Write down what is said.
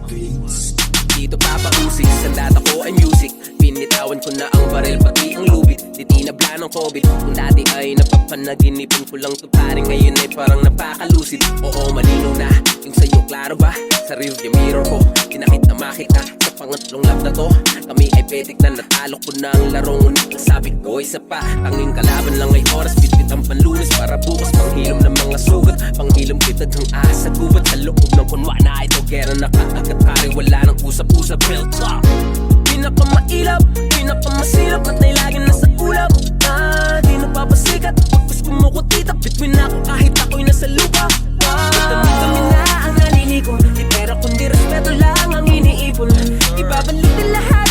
Dito papausik, sa data ko ay music. Pinitawan ko na ang baril pati ang lubid. Titinabla ng COVID. Kung dati ay napapanaginipan ko lang to pare, ngayon ay parang napakalusid. Oo, malinaw na, yung sa'yo klaro ba? Sa rearview mirror ko, kinakit na makita. Sa pangatlong lap na to, kami ay petik na natalo ko na ang laro. Ngunit ang sabi ko, isa pa, tanging kalaban lang ay oras. Bitbit ang panlunas para bukas, panghilom ng mga sugat. Panghilom kita ng asa gubat. Sa loob ng kunwa na ito, gera nakaagat pare, wala nang usap-usap. Real talk. Pinakamailap, pinakamasilap, at ay lagi nasa ulap. Di napapasikat, pagkas kumukutita. Between ako kahit ako'y nasa lupa. Kami na ang nalilikom, di pera kundi respeto lang ang iniipon. Ibabalik din lahat